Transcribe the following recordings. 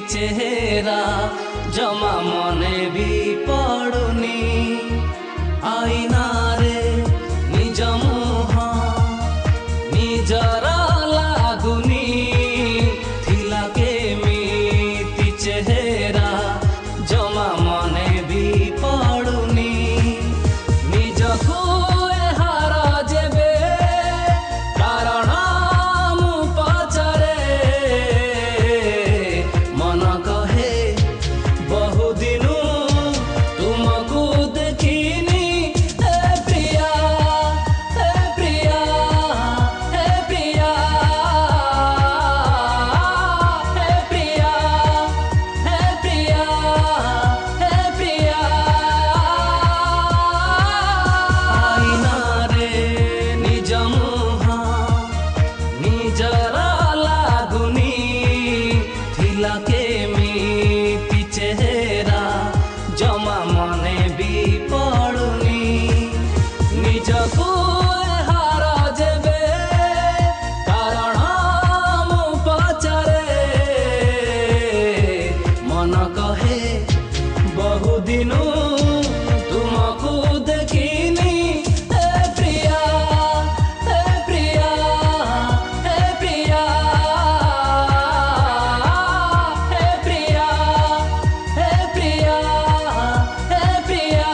चेहरा जमा मने भी पड़ुनी आईना रे निज मुह निजर लागुनी थिला केमिति चेहरा जमा मने भी पड़ुनी निजको हार जेबे कारण मु पचरे मन कहे बहुदिनु तुमको देखिनी ए प्रिया ए प्रिया ए प्रिया ए प्रिया ए प्रिया ए प्रिया आईना रे निज मुह निजर लागुनी थिला केमिति चेहरा जमा मने भी पड़ुनी निजको हार जेबे कारण मु पचरे मन कहे बहुदिनु तुमको देखिनी ए प्रिया ए प्रिया ए प्रिया ए प्रिया ए प्रिया ए प्रिया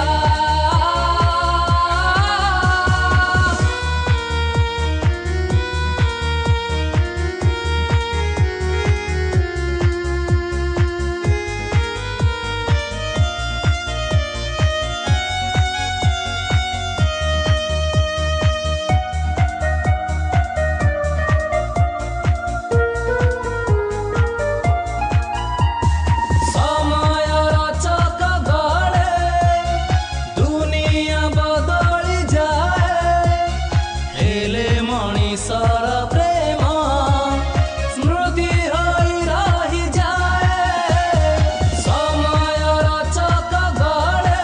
समयर चक गड़े दुनिया बदली जाए हेले मणिषर प्रेम स्मृति होई रही जाए समयर चक गड़े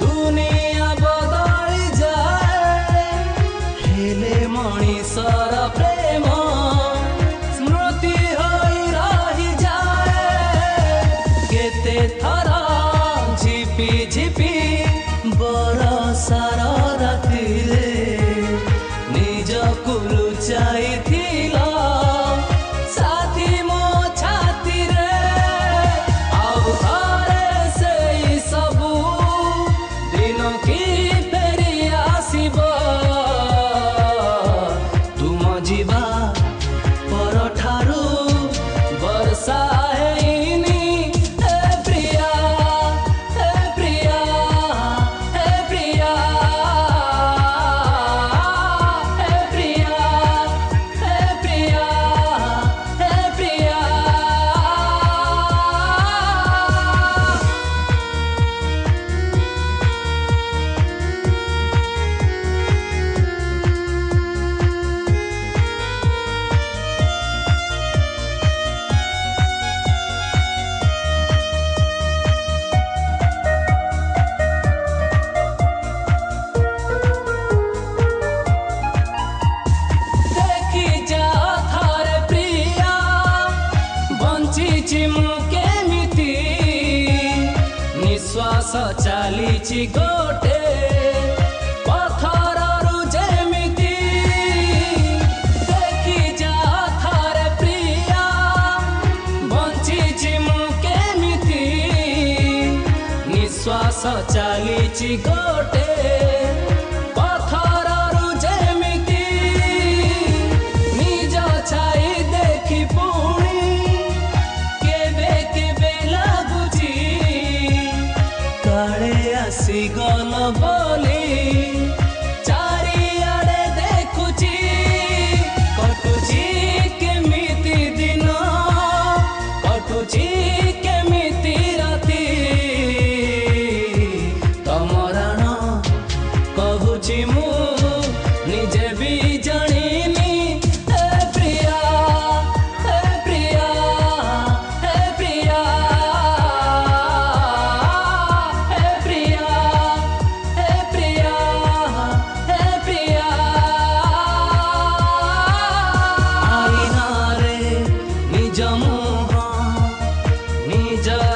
दुनिया बदली जाए हेले मणिषर प्रेम स्मृति होई रही जाए केते थरा झिपी झिपी बरसार रातिरे निजको लुचाइथिला साथी मो छातीरे आउ थरे सेई सबु दिन की फेरी आसिब तुम जीवा परठारु वर्षा हैनी ए प्रिया ए प्रिया ए प्रिया ए प्रिया ए प्रिया ए प्रिया देखि जा थारे प्रिया बंचिछि मु केमिति निश्वास चालिछि गोटे पथररु जेमिति देखि जा थारे प्रिया बंचिछि मु केमिति निश्वास चालिछि गोटे पथररु जेमिति निज छाई देखि पुणी केबे केबे लागुछि काळे आसी गल बोली चारिआडे देखुछि कटुछि केमिति दिन कटुछि केमिति राति तमराण कहुछि मु निजे भी जानिनी ए प्रिया ए प्रिया ए प्रिया ए प्रिया ए प्रिया ए प्रिया आईना रे निज मुह जा